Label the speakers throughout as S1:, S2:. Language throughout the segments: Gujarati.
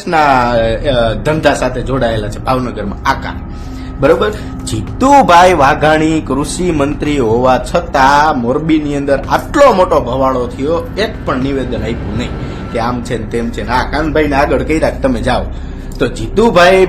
S1: કોંગ્રેસના ધંધા સાથે જોડાયેલા છે ભાવનગરમાં આકાર. બરોબર, જીતુભાઈ વાઘાણી કૃષિ મંત્રી હોવા છતાં મોરબીની અંદર આટલો મોટો ભવાડો થયો, એક પણ નિવેદન આપ્યું નહીં કે આમ છે ને તેમ છે ને. આ કાનભાઈને આગળ કર્યા તમે જાઓ તો જીતુભાઈ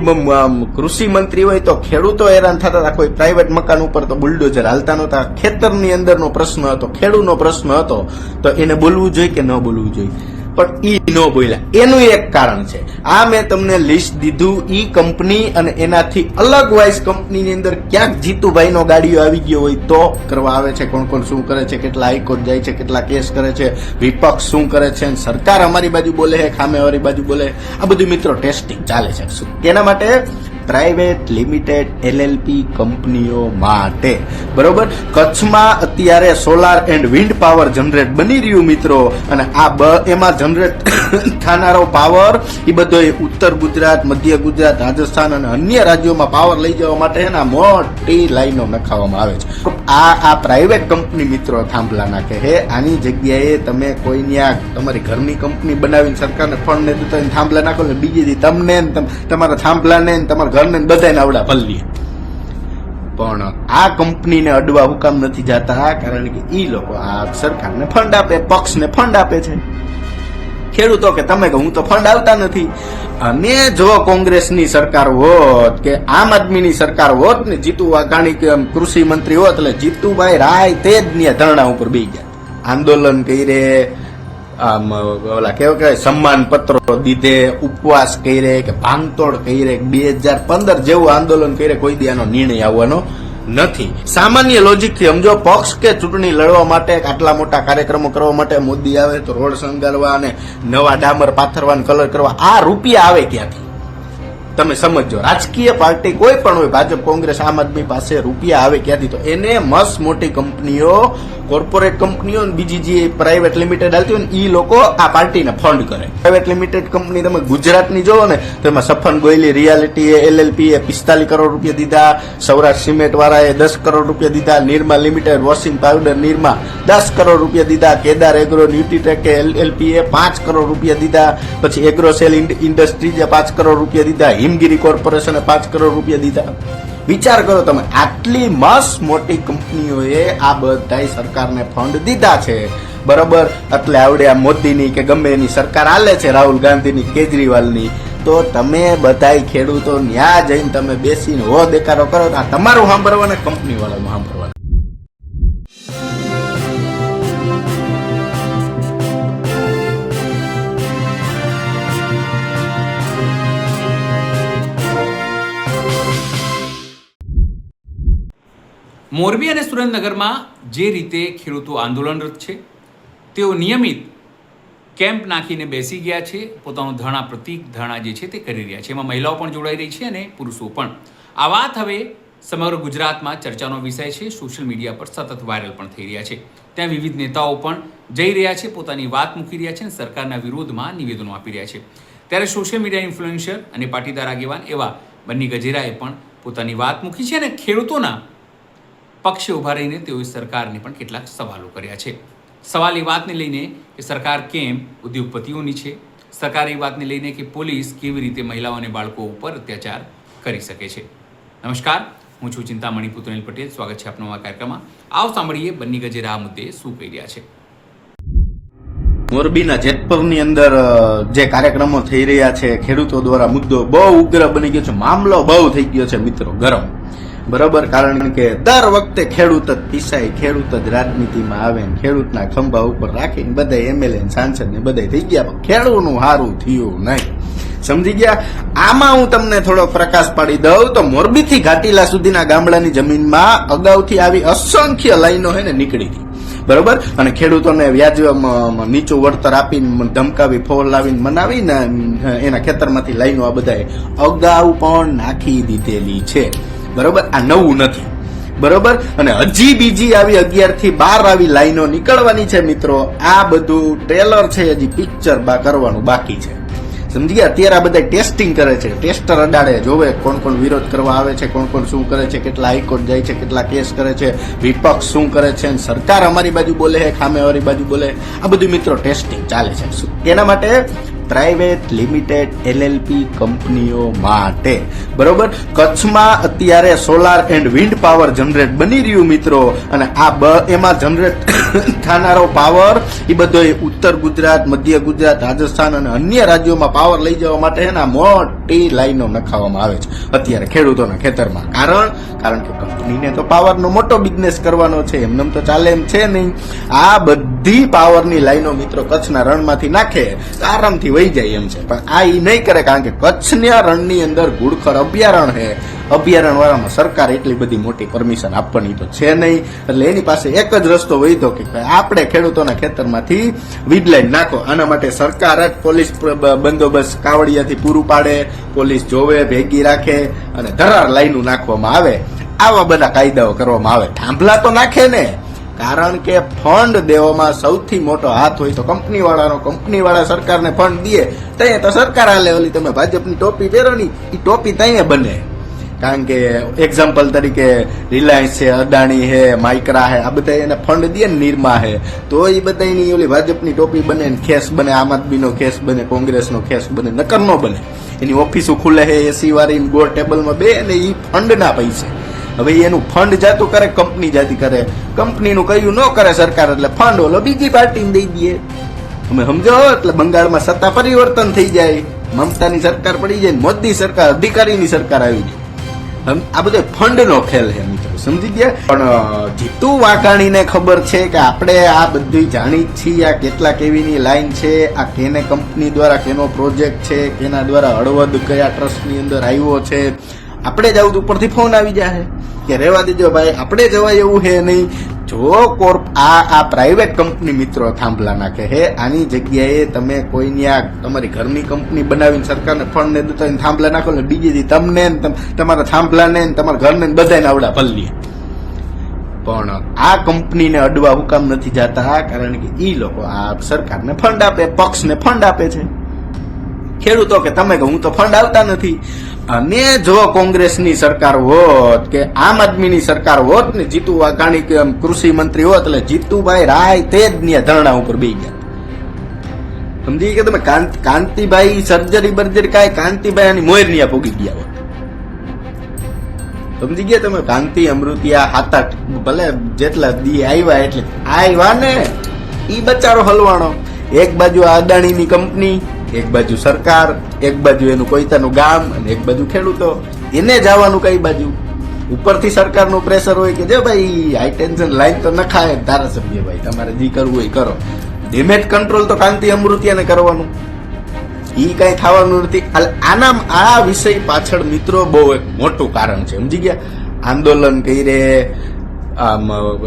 S1: કૃષિ મંત્રી હોય તો ખેડૂતો હેરાન થતા હતા. કોઈ પ્રાઇવેટ મકાન ઉપર તો બુલડોઝર હાલતા નહોતા. ખેતરની અંદરનો પ્રશ્ન હતો, ખેડૂતનો પ્રશ્ન હતો, તો એને બોલવું જોઈએ કે ન બોલવું જોઈએ, પણ ઈ ન બોલ્યા. એનું એક કારણ છે, આ મેં તમને લિસ્ટ દીધું. ઈ કંપની અને એનાથી અલગ વાઇઝ કંપનીની અંદર ક્યાંક જીતુભાઈનો ગાડીઓ આવી ગયો હોય તો કરવા આવે છે. કોણ કોણ શું કરે છે, કેટલા હાઈકોર્ટ જાય છે, કેટલા કેસ કરે છે, વિપક્ષ શું કરે છે, સરકાર અમારી બાજુ બોલે છે, ખામેવાળી બાજુ બોલે. આ બધું મિત્રો ટેસ્ટિંગ ચાલે છે. શું એના માટે? પ્રાઇવેટ લિમિટેડ LLP કંપનીઓ માટે. બરોબર, કચ્છમાં અત્યારે solar and wind power generate બની રહ્યું મિત્રો, અને આ એમાં જનરેટ થનારો પાવર એ બધો ઉત્તર ગુજરાત, મધ્ય ગુજરાત, રાજસ્થાન અને અન્ય રાજ્યોમાં પાવર લઈ જવા માટે એના મોટી લાઈનો નખાવવામાં આવે છે. આ પ્રાઇવેટ કંપની મિત્રો થાંભલા નાખે છે. આની જગ્યાએ તમે કોઈની આ તમારી ઘરની કંપની બનાવીને સરકારને ફંડ ને દેતા થાંભલા નાખો ને બીજી તમને તમારા થાંભલાને તમારા ઘરને બધાને આવડા ભલ્લી. પણ આ કંપનીને અડવા હુકામ નથી જતા, કારણ કે ઈ લોકો આ સરકારને ફંડ આપે, પક્ષને ફંડ આપે છે. ખેડૂતો કે તમે કે હું તો ફંડ આવતા નથી. અને જો કોંગ્રેસની સરકાર હોત કે આમ આદમીની સરકાર હોત ને જીતુ વાઘાણી કે કૃષિ મંત્રી હોત, એટલે જીતુભાઈ રાય તે જ ને ધરણા ઉપર બેસી ગયા, આંદોલન કરે, ઓલા કેવું કહેવાય સન્માન પત્રો દીધે, ઉપવાસ કરે કે ભાંગતોડ કરે, 2015 જેવું આંદોલન કરે, કોઈ દી આનો નિર્ણય આવવાનો નથી. સામાન્ય લોજિક થી સમજો, પક્ષ કે ચૂંટણી લડવા માટે આટલા મોટા કાર્યક્રમો કરવા માટે મોદી આવે તો રોડ શણગારવા અને નવા ડામર પાથરવા કલર કરવા, આ રૂપિયા આવે ક્યાંથી? તમે સમજો. રાજકીય પાર્ટી કોઈ પણ હોય, ભાજપ, કોંગ્રેસ, આમ આદમી પાસે રૂપિયા આવે ક્યાંથી? તો એને મસ્ત મોટી કંપનીઓ, કોર્પોરેટ કંપનીઓ, બીજી જે પ્રાઇવેટ લિમિટેડ હાલતી હોય ને ઈ લોકો આ પાર્ટીને ફંડ કરે. પ્રાઇવેટ લિમિટેડ કંપની તમે ગુજરાતની જોવો ને તો એમાં સફન ગોયલી રિયાલિટી LLP એ 45 કરોડ રૂપિયા દીધા, સૌરાષ્ટ્ર સિમેન્ટ વાળાએ 10 કરોડ રૂપિયા દીધા, Nirma limited washing powder Nirma 10 crore રૂપિયા દીધા, કેદાર એગ્રો ન્યુટ્રીટેક LLP એ 5 કરોડ રૂપિયા દીધા, પછી એગ્રોસેલ ઇન્ડસ્ટ્રીઝે 5 કરોડ રૂપિયા દીધા, હિમગીરી કોર્પોરેશને 5 કરોડ રૂપિયા દીધા. વિચાર કરો તમે, આટલી મસ્ત મોટી કંપનીઓએ આ બધાય સરકારને ફંડ દીધા છે. બરોબર, એટલે આવડે આ મોદીની કે ગમે એની સરકાર હાલે છે, રાહુલ ગાંધીની, કેજરીવાલની, તો તમે બધાય ખેડૂતો ન્યા જઈને તમે બેસીને હો દેખાડો કરો. આ તમારું સાંભળવાને કંપની વાળાનું સાંભળવાનું.
S2: મોરબી અને સુરેન્દ્રનગરમાં જે રીતે ખેડૂતો આંદોલનરત છે, તેઓ નિયમિત કેમ્પ નાખીને બેસી ગયા છે, પોતાનું ધરણા પ્રતિક ધરણા જે છે તે કરી રહ્યા છે. એમાં મહિલાઓ પણ જોડાઈ રહી છે અને પુરુષો પણ. આ વાત હવે સમગ્ર ગુજરાતમાં ચર્ચાનો વિષય છે, સોશિયલ મીડિયા પર સતત વાયરલ પણ થઈ રહ્યા છે. ત્યાં વિવિધ નેતાઓ પણ જઈ રહ્યા છે, પોતાની વાત મૂકી રહ્યા છે અને સરકારના વિરોધમાં નિવેદનો આપી રહ્યા છે. ત્યારે સોશિયલ મીડિયા ઇન્ફ્લુએન્સર અને પાટીદાર આગેવાન એવા બન્ની ગજેરાએ પણ પોતાની વાત મૂકી છે અને ખેડૂતોના પક્ષે ઉભા રહીને તેઓએ સરકારને પણ કેટલાક સવાલો કર્યા છે. સવાલ એ વાતને લઈને કે સરકાર કેમ ઉદ્યોગપતિઓની છે, સરકાર એ વાતને લઈને કે પોલીસ કેવી રીતે મહિલાઓ અને બાળકો ઉપર અત્યાચાર કરી શકે છે. નમસ્કાર, હું છું ચિંતામણી પુત્રનીલ પટેલ. સ્વાગત છે આપનો આ કાર્યક્રમમાં. આવો સાંભળીએ બન્ની ગજેરા આ મુદ્દે શું કહી રહ્યા છે.
S1: મોરબીના જેતપુરની અંદર જે કાર્યક્રમો થઈ રહ્યા છે, ખેડૂતો દ્વારા મુદ્દો બહુ ઉગ્ર બની ગયો છે, મામલો બહુ થઈ ગયો છે મિત્રો ગરમ. બરોબર, કારણ કે દર વખતે ખેડૂત જ પીસાય, ખેડૂત જ રાજનીતિમાં આવે ને ખેડૂતના ખંભા ઉપર રાખીને બધા MLA સાંસદ ને બધા થઈ ગયા, પણ ખેડૂતનું સારું થયું નહીં. સમજી ગયા? આમાં હું તમને થોડો પ્રકાશ પાડી દઉં તો મોરબીથી ઘાટીલા સુધીના ગામડાની જમીનમાં અગાઉથી આવી અસંખ્ય લાઈનો હે ને નીકળી હતી. બરોબર, અને ખેડૂતોને વ્યાજ નીચું વળતર આપીને ધમકાવી, ફોન લાવીને મનાવીને એના ખેતરમાંથી લાઈનો આ બધાએ અગાઉ પણ નાખી દીધેલી છે. બરોબર, આ નવું નથી. બરોબર, અને હજી બીજી આવી 11 થી 12 આવી લાઈનો નીકળવાની છે મિત્રો. આ બધું ટ્રેલર છે, હજી પિક્ચર કરવાનું બાકી છે. સમજી ગયા? અત્યારે આ બધા ટેસ્ટિંગ કરે છે, ટેસ્ટર અડાડે, જોવે કોણ કોણ વિરોધ કરવા આવે છે, કોણ કોણ શું કરે છે, કેટલા હાઈકોર્ટ જાય છે, કેટલા કેસ કરે છે, વિપક્ષ શું કરે છે, સરકાર અમારી બાજુ બોલે છે, ખામેવાળી બાજુ બોલે. આ બધું મિત્રો ટેસ્ટિંગ ચાલે છે. એના માટે પ્રાઇવેટ લિમિટેડ LLP કંપનીઓ માટે. બરોબર, કચ્છમાં અત્યારે solar and wind power generate બની રહ્યું મિત્રો, અને એમાં જનરેટ થનારો પાવર એ બધો ઉત્તર ગુજરાત, મધ્ય ગુજરાત, રાજસ્થાન અને અન્ય રાજ્યોમાં પાવર લઈ જવા માટે એના મોટી લાઈનો નખાવવામાં આવે છે અત્યારે ખેડૂતોના ખેતરમાં. કારણ કે કંપનીને તો પાવરનો મોટો બિઝનેસ કરવાનો છે, એમને તો ચાલે એમ છે નહીં. આ બધી પાવરની લાઈનો મિત્રો કચ્છના રણમાંથી નાખે તો આરામથી વહી જાય એમ છે, પણ આ ઈ નહીં કરે, કારણ કે કચ્છના રણની અંદર ઘુડખર અભયારણ્ય છે. અભયારણ્ય વાળામાં સરકાર એટલી બધી મોટી પરમિશન આપવાની તો છે નહીં, એટલે એની પાસે એક જ રસ્તો વહીધો કે આપણે ખેડૂતોના ખેતરમાંથી વીજ લાઈન નાખો. આના માટે સરકાર જ પોલીસ બંદોબસ્ત કાવડિયાથી પૂરું પાડે, પોલીસ જોવે, ભેગી રાખે અને ધરાર લાઈનો નાખવામાં આવે. આવા બધા કાયદાઓ કરવામાં આવે. થાંભલા તો નાખે ને, કારણ કે ફંડ દેવામાં સૌથી મોટો હાથ હોય તો કંપની વાળાનો. કંપની વાળા સરકારને ફંડ દે ત્યાં તો સરકાર હાલે. ઓલી તમે ભાજપની ટોપી પહેરો ની, એ ટોપી ત્યાં બને. કારણ કે એક્ઝામ્પલ તરીકે રિલાયન્સ છે, અદાણી છે, માઇક્રા છે, આ બધા એને ફંડ દે ને, નિરમા છે, તો એ બધાની ઓલી ભાજપની ટોપી બને ને ખેસ બને, આમ આદમીનો ખેસ બને, કોંગ્રેસનો ખેસ બને, નકર નો બને. એની ઓફિસો ખુલે છે એસી વાળી, ગોળ ટેબલમાં બે, અને એ ફંડના પૈસે. હવે એનું ફંડ જાતું કરે, કંપની જાતી કરે. કંપનીનું કયું ન કરે સરકાર, એટલે ફંડ ઓલો બીજી પાર્ટીને દઈ દે. તમે સમજો, એટલે બંગાળમાં સત્તા પરિવર્તન થઈ જાય, મમતાની સરકાર પડી જાય, મોદી સરકાર, અધિકારીની સરકાર આવી જાય. આ બધો ફંડનો ખેલ છે મિત્રો, સમજી ગયા. પણ જીતુ વાઘાણીને ખબર છે કે આપણે આ બધું જાણી જ છીએ, આ કેટલા કેવીની લાઈન છે, આ કેને કંપની દ્વારા કેનો પ્રોજેક્ટ છે, કેના દ્વારા હળવદ કયા ટ્રસ્ટની અંદર આવ્યો છે. આપણે જ આવું ઉપરથી ફોન આવી જાય કે રહેવા દેજો ભાઈ, આપણે જવાય એવું છે નહીં. જો આ પ્રાઇવેટ કંપની મિત્રો થાંભલા નાખે છે, આની જગ્યાએ તમે કોઈની આ તમારી ઘરની કંપની બનાવીને સરકારને ફંડ ને દેતા થાંભલા નાખો ને બીજી તમને તમારા થાંભલાને તમારા ઘરને બધાને આવડા ભલ્લી. પણ આ કંપનીને અડવા હુકામ નથી જતા, કારણ કે ઈ લોકો આ સરકારને ફંડ આપે, પક્ષને ફંડ આપે છે. ખેડૂતો કે તમે કે હું તો ફંડ આવતા નથી. અને જો કોંગ્રેસની સરકાર હોત કે આમ આદમીની સરકાર હોત ને, જીતુ વાઘાણી કે કૃષિ મંત્રી હોત, એટલે જીતુભાઈ રાય તે જ ધરણા ઉપર બેસી ગયા. સમજી કે તમે કાંતિભાઈ સર્જરી બર્જરી કાંઈ કાંતિભાઈ આની મોરનિયા પોગી ગયા હોત. સમજી ગયા તમે? કાંતિ અમૃતિયા હાથ ભલે જેટલા દી આવ્યા એટલે આવ્યા ને, ઈ બચારો હલવાણો. એક બાજુ આ અદાણીની કંપની, એક બાજુ સરકાર, એક બાજુ એનું કોઈતાનું ગામ, અને એક બાજુ ખેડૂતો. એને જવાનું કઈ બાજુ? ઉપરથી સરકારનું પ્રેશર હોય કે જે ભાઈ હાઈ ટેન્શન લાઈન તો નખાય, ધારાસભ્ય ભાઈ તમારે જે કરવું હોય કરો. ડેમેજ કંટ્રોલ તો કાંતિ અમૃતિયાને કરવાનું, ઈ કઈ થવાનું નથી. આ વિષય પાછળ મિત્રો બહુ એક મોટું કારણ છે, સમજી ગયા. આંદોલન કરે,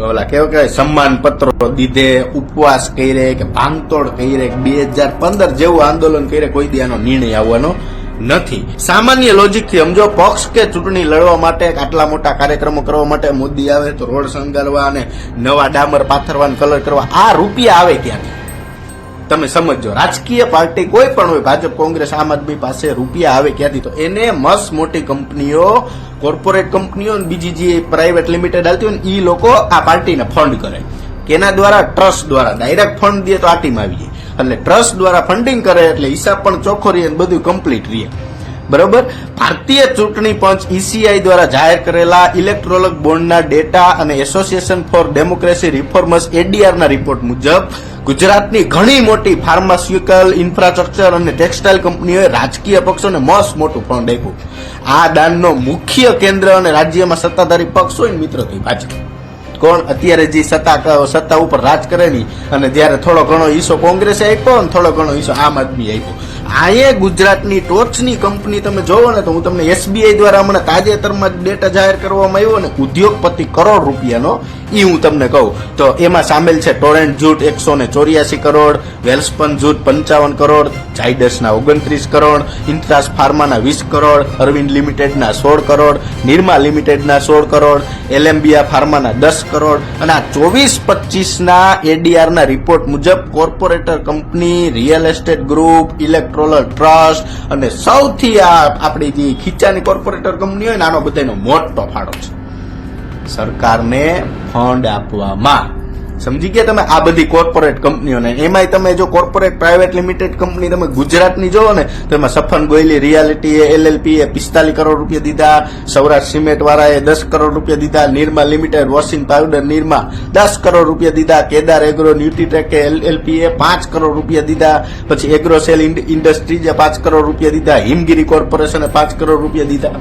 S1: ઓલા કેવા કહેવાય સન્માન પત્રો દીધે, ઉપવાસ કરે કે ભાંગતોડ કરે, 2015 જેવું આંદોલન કરે, કોઈ દી આનો નિર્ણય આવવાનો નથી. સામાન્ય લોજિક થી સમજો, પક્ષ કે ચૂંટણી લડવા માટે આટલા મોટા કાર્યક્રમો કરવા માટે મોદી આવે તો રોડ શણગારવા અને નવા ડામર પાથરવા, કલર કરવા, આ રૂપિયા આવે ક્યાંથી? તમે સમજો. રાજકીય પાર્ટી કોઈ પણ હોય, ભાજપ, કોંગ્રેસ, આમ આદમી પાસે રૂપિયા આવે ક્યાંથી? તો એને મસ્ત મોટી કંપનીઓ, કોર્પોરેટ કંપનીઓ, બીજી જે પ્રાઇવેટ લિમિટેડ હાલતી હોય ને, ઈ લોકો આ પાર્ટીને ફંડ કરે. કેના દ્વારા? ટ્રસ્ટ દ્વારા. ડાયરેક્ટ ફંડ દે તો આ ટીમ આવી જાય, એટલે ટ્રસ્ટ દ્વારા ફંડિંગ કરે એટલે હિસાબ પણ ચોખ્ખો રહે, બધું કમ્પ્લીટ રહે. બરોબર. ભારતીય ચૂંટણી પંચ ECI દ્વારા જાહેર કરેલા ઇલેક્ટોરલ બોન્ડના ડેટા અને એસોસિએશન ફોર ડેમોક્રેસી રિફોર્મર્સ ADR ના રિપોર્ટ મુજબ ગુજરાતની ઘણી મોટી ફાર્માસ્યુટિકલ, ઇન્ફ્રાસ્ટ્રક્ચર અને ટેક્સટાઇલ કંપનીઓએ રાજકીય પક્ષોને મસ્ત મોટું ફંડ આપ્યું. આ દાનનો મુખ્ય કેન્દ્ર અને રાજ્યમાં સત્તાધારી પક્ષ હોય ને મિત્રો તો ભાજપ. કોણ અત્યારે જે સત્તા ઉપર રાજ કરે ની, અને જ્યારે થોડો ઘણો હિસ્સો કોંગ્રેસે આપ્યો ને થોડો ઘણો હિસ્સો આમ આદમી આપ્યો. આ ગુજરાતની ટોચની કંપની તમે જોવો ને, તો હું તમને SBI દ્વારા હમણાં તાજેતરમાં ડેટા જાહેર કરવામાં આવ્યો ને, ઉદ્યોગપતિ કરોડ રૂપિયાનો, એ હું તમને કહું તો એમાં સામેલ છે ટોરેન્ટ જૂથ 184 કરોડ, વેલ્સપન જૂથ 55 કરોડ, ઝાયડસના 29 કરોડ, ઇન્ટ્રાસ ફાર્માના 20 કરોડ, અરવિંદ લિમિટેડના 16 કરોડ, નિરમા લિમિટેડના 16 કરોડ, એલેમ્બિયા ફાર્માના 10 કરોડ. અને આ 24-25 ના ADR ના રિપોર્ટ મુજબ corporator company, real estate group, Electral trust અને સૌથી આપણી જે ખીચાની કોર્પોરેટર કંપની હોય ને, આનો બધાનો મોટો ફાળો છે સરકારને ફંડ આપવામાં. સમજી ગયા તમે? આ બધી કોર્પોરેટ કંપનીઓને, એમાંય તમે જો કોર્પોરેટ પ્રાઇવેટ લિમિટેડ કંપની તમે ગુજરાતની જોવો ને તો એમાં સફન ગોયલી રિયાલિટી LLP એ 45 કરોડ રૂપિયા દીધા, સૌરાષ્ટ્ર સિમેન્ટ વાળાએ 10 કરોડ રૂપિયા દીધા, Nirma limited washing powder Nirma 10 crore રૂપિયા દીધા, કેદાર એગ્રો ન્યુટ્રીટેક LLP એ 5 કરોડ રૂપિયા દીધા, પછી એગ્રોસેલ ઇન્ડસ્ટ્રીઝે 5 કરોડ રૂપિયા દીધા, હિમગીરી કોર્પોરેશને 5 કરોડ રૂપિયા દીધા.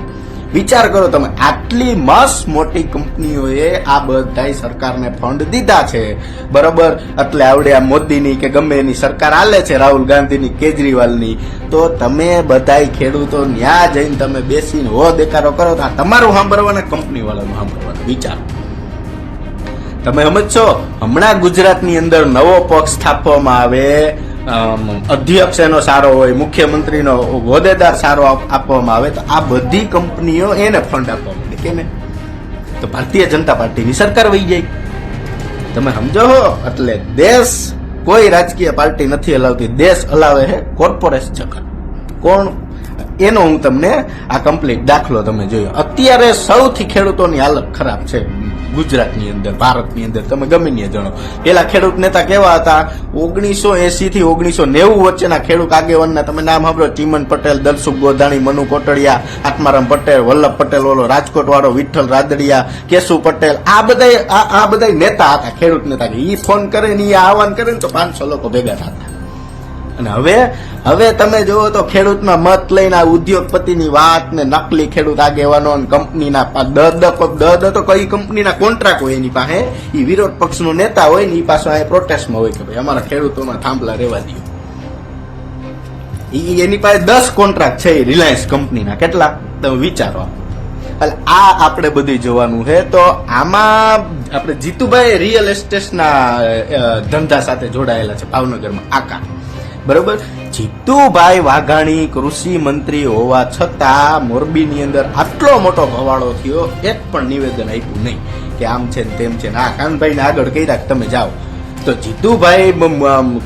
S1: વિચાર કરો તમે, આટલી મસ્ત મોટી કંપનીઓએ આ બધા સરકારને ફંડ દીધા છે, બરોબર? એટલે આવડે આ મોદીની કે ગમે એની સરકાર આલે છે, રાહુલ ગાંધીની, કેજરીવાલની, તો તમે બધાય ખેડૂતો ન્યા જઈને તમે બેસીને હો દેખાડો કરો તો આ તમારું સાંભળવાના, કંપની વાળાનું સાંભળવાનું. વિચાર તમે સમજશો? હમણાં ગુજરાતની અંદર નવો પક્ષ સ્થાપવામાં આવે, અધ્યક્ષ એનો સારો હોય, મુખ્યમંત્રીનો હોદ્દેદાર સારો આપવામાં આવે તો આ બધી કંપનીઓ એને ફંડ આપવા માંડે. કેને? તો ભારતીય જનતા પાર્ટીની સરકાર વહી જાય. તમે સમજો હો? એટલે દેશ કોઈ રાજકીય પાર્ટી નથી હલાવતી, દેશ હલાવે છે કોર્પોરેટ જગત. કોણ? એનો હું તમને આ કમ્પ્લીટ દાખલો તમે જોયો. અત્યારે સૌથી ખેડૂતોની હાલત ખરાબ છે ગુજરાતની અંદર, ભારતની અંદર. તમે ગમે ત્યાં જણો, પેલા ખેડૂત નેતા કેવા હતા? 1980 થી 1990 વચ્ચેના ખેડૂત આગેવાનના તમે નામ સાંભળો? ચીમન પટેલ, દલસુખ ગોધાણી, મનુ કોટડિયા, આત્મારામ પટેલ, વલ્લભ પટેલ, ઓલો રાજકોટ વાળો વિઠ્ઠલ રાદડિયા, કેશુ પટેલ, આ બધા નેતા હતા, ખેડૂત નેતા. ઈ ફોન કરે ને ઈ આહવાન કરે ને તો 500 લોકો ભેગા થતા. અને હવે તમે જુઓ તો ખેડૂતના મત લઈને આ ઉદ્યોગપતિની વાત ને નકલી ખેડૂત આગેવાનો કંપનીના દ તો કઈ કંપનીના કોન્ટ્રાક્ટ હોય એની પાસે, એ વિરોધ પક્ષનો નેતા હોય ને એ પાછો આ પ્રોટેસ્ટમાં હોય કે ભાઈ અમારા ખેડૂતોના થાંભલા રહેવા દો. એની પાસે 10 કોન્ટ્રાક્ટ છે રિલાયન્સ કંપનીના. કેટલા? તમે વિચારો. એટલે આ આપણે બધું જોવાનું છે. તો આમાં આપણે જીતુભાઈ રિયલ એસ્ટેટના ધંધા સાથે જોડાયેલા છે ભાવનગરમાં આકા, બરોબર? જીતુભાઈ વાઘાણી કૃષિ મંત્રી હોવા છતાં મોરબીની અંદર આટલો મોટો ભવાડો થયો, એક પણ નિવેદન આપ્યું નહીં કે આમ છે ને તેમ છે ને. આ કાનભાઈને આગળ કર્યા તમે જાઓ તો જીતુભાઈ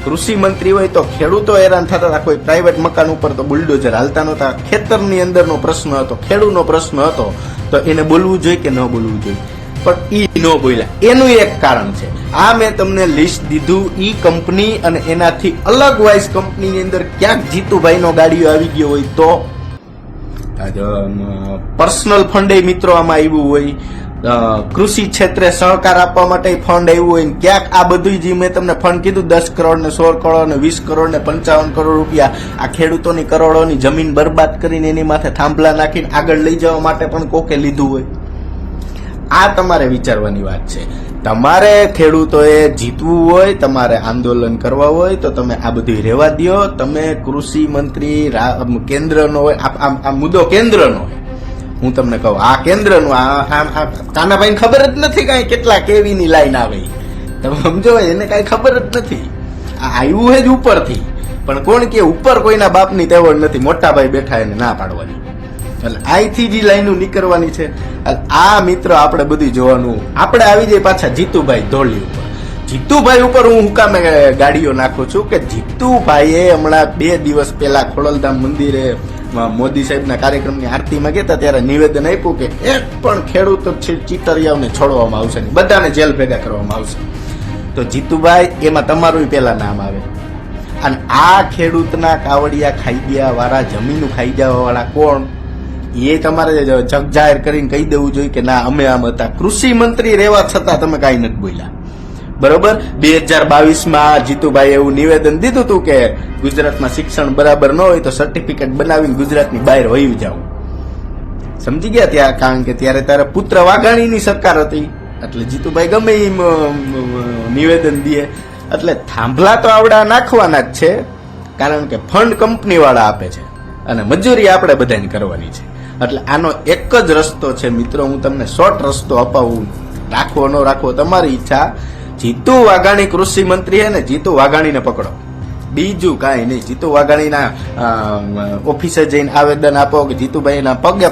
S1: કૃષિ મંત્રી હોય તો ખેડૂતો હેરાન થતા હતા. કોઈ પ્રાઇવેટ મકાન ઉપર તો બુલડોઝર હાલતા નહોતા. ખેતરની અંદરનો પ્રશ્ન હતો, ખેડૂતનો પ્રશ્ન હતો, તો એને બોલવું જોઈએ કે ન બોલવું જોઈએ? પણ ઈ ન બોલ્યા. એનું એક કારણ છે. આ મેં તમને લિસ્ટ દીધું. ઈ કંપની અને એનાથી અલગ વાઇઝ કંપનીની અંદર ક્યાંક જીતુભાઈનો ગાડીઓ આવી ગયો હોય તો પર્સનલ ફંડ મિત્રો આમાં આવ્યું હોય, કૃષિ ક્ષેત્રે સહકાર આપવા માટે ફંડ આવ્યું હોય ને ક્યાંક આ બધું જે મેં તમને ફંડ કીધું 10 કરોડ ને 16 કરોડ ને 20 કરોડ ને 55 કરોડ રૂપિયા આ ખેડૂતોની કરોડોની જમીન બરબાદ કરીને એની માથે થાંભલા નાખીને આગળ લઈ જવા માટે પણ કોકે લીધું હોય. આ તમારે વિચારવાની વાત છે. તમારે ખેડૂતોએ જીતવું હોય, તમારે આંદોલન કરવા હોય તો તમે આ બધું રહેવા દો. તમે કૃષિ મંત્રી કેન્દ્રનો હોય, આ મુદ્દો કેન્દ્રનો હોય. હું તમને કહું આ કેન્દ્રનું, કાનાભાઈને ખબર જ નથી કાંઈ કેટલા કેવીની લાઈન આવે. તમે સમજો, એને કાંઈ ખબર જ નથી. આ આવ્યું છે જ ઉપરથી, પણ કોણ કે ઉપર કોઈના બાપની તેવડ નથી, મોટા ભાઈ બેઠા એને ના પાડવાની. એટલે અહીંથી જ લાઈનો નીકળવાની છે. આ મિત્ર આપણે બધું જોવાનું. આપણે આવી જાય પાછા જીતુભાઈ ધોળી ઉપર. જીતુભાઈ ઉપર હું હુકામે ગાડીઓ નાખું છું કે જીતુભાઈએ હમણાં 2 દિવસ પહેલા ખોડલધામ મંદિરે મોદી સાહેબના કાર્યક્રમની આરતીમાં ગયા ત્યારે નિવેદન આપ્યું કે એક પણ ખેડૂત ચીતરિયાઓને છોડવામાં આવશે નહીં, બધાને જેલ ભેગા કરવામાં આવશે. તો જીતુભાઈ એમાં તમારું પેલા નામ આવે. અને આ ખેડૂતના કાવડિયા ખાઈ ગયા વાળા, જમીન ખાઈ જવા વાળા કોણ, એ તમારે જગ જાહેર કરીને કહી દેવું જોઈએ કે ના અમે આમ હતા. કૃષિ મંત્રી રહેવા છતાં તમે કાંઈ નથી બોલ્યા, બરોબર? 2022માં જીતુભાઈ એવું નિવેદન દીધું હતું કે ગુજરાતમાં શિક્ષણ બરાબર ન હોય તો સર્ટિફિકેટ બનાવીને ગુજરાતની બહાર વહી જાવ. સમજી ગયા ત્યાં? કારણ કે ત્યારે પુત્ર વાઘાણીની સરકાર હતી. એટલે જીતુભાઈ ગમે એમ નિવેદન દે એટલે થાંભલા તો આવડા નાખવાના જ છે, કારણ કે ફંડ કંપની વાળા આપે છે અને મજૂરી આપણે બધાને કરવાની છે. એટલે આનો એક જ રસ્તો છે મિત્રો, હું તમને શોર્ટ રસ્તો અપાવું. રાખવો ન રાખવો તમારી ઈચ્છા. જીતુ વાઘાણી કૃષિ મંત્રી હે ને, જીતુ વાઘાણીને પકડો, બીજું કાંઈ નહીં. જીતુ વાઘાણીના ઓફિસે જઈને આવેદન આપો કે જીતુભાઈના પગે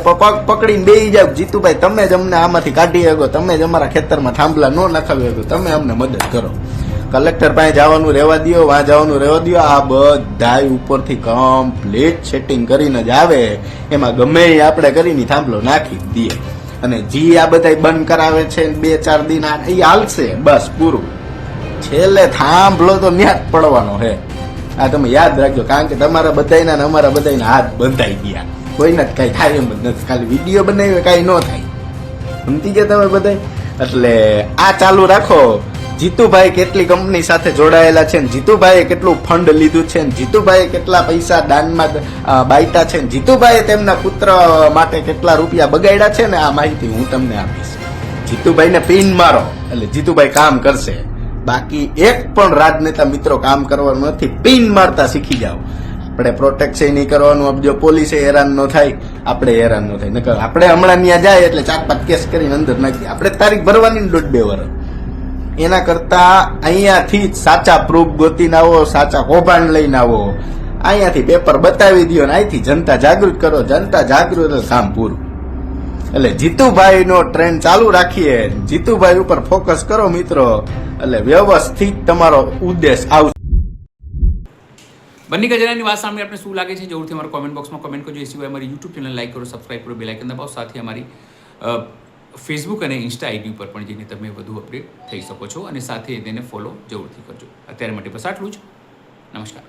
S1: પકડીને બેસી જાવ, જીતુભાઈ તમે જ અમને આમાંથી કાઢી શકો, તમે જ અમારા ખેતરમાં થાંભલા ન નખાવી શકો, તમે અમને મદદ કરો. કલેક્ટર પાસે જવાનું રહેવા દો, વાં જવાનું રહેવા દો. આ બધા ઉપરથી કમ્પ્લીટ સેટિંગ કરીને જ આવે. એમાં ગમે એ આપણે કરીને થાંભલો નાખી દઈએ. અને જી આ બધા બંધ કરાવે છે 2-4 દિન એ હાલશે, બસ પૂરું. છેલ્લે થાંભલો તો ન્યા જ પડવાનો હે. આ તમે યાદ રાખજો, કારણ કે તમારા બધાયના ને અમારા બધાયના હાથ બંધાઈ ગયા. કોઈને જ કઈ થાય એમ જ નથી. ખાલી વિડીયો બનાવીએ કઈ ન થાય. સમજી ગયા તમે બધા? એટલે આ ચાલુ રાખો. જીતુભાઈ કેટલી કંપની સાથે જોડાયેલા છે ને જીતુભાઈએ કેટલું ફંડ લીધું છે ને જીતુભાઈએ કેટલા પૈસા દાનમાં બાયટા છે ને જીતુભાઈએ તેમના પુત્ર માટે કેટલા રૂપિયા બગાડ્યા છે ને આ માહિતી હું તમને આપીશ. જીતુભાઈને પિન મારો એટલે જીતુભાઈ કામ કરશે. બાકી એક પણ રાજનેતા મિત્રો કામ કરવાનું નથી. પિન મારતા શીખી જાઓ. આપણે પ્રોટેક્શન નહીં કરવાનું. જો પોલીસે હેરાન ન થાય, આપણે હેરાન ન થાય. નકર આપણે હમણાં ત્યાં જાય એટલે 4-5 કેસ કરીને અંદર નાખી. આપણે તારીખ ભરવાની 1.5-2 વર્ષ. એના કરતા અહીંયાથી જ સાચા પ્રૂફ ગોતીને આવો, સાચા કૌભાંડ લઈને આવો, અહીંયાથી પેપર બતાવી દો ને અહીંથી જનતા જાગૃત કરો. જનતા જાગૃત એટલે કામ પૂરું. એટલે જીતુભાઈ નો ટ્રેન્ડ ચાલુ રાખીએ, જીતુભાઈ ઉપર ફોકસ કરો મિત્રો, એટલે વ્યવસ્થિત તમારો ઉદ્દેશ આવશે.
S2: બંને ગજરાની વાત સાંભળી આપણે શું લાગે છે જરૂરથી અમારા કોમેન્ટ બોક્સમાં કોમેન્ટ કરજો. એ સિવાય અમારી યુટ્યુબ ચેનલ લાઈક કરો, સબસ્ક્રાઈબ કરો, બેલ આઇકન દબાવો. સાથે અમારી ફેસબુક અને ઇન્સ્ટા આઈડી ઉપર પણ જઈને તમે વધુ અપડેટ થઈ શકો છો અને સાથે તેને ફોલો જરૂરથી કરજો. અત્યારે માટે બસ આટલું જ. નમસ્કાર.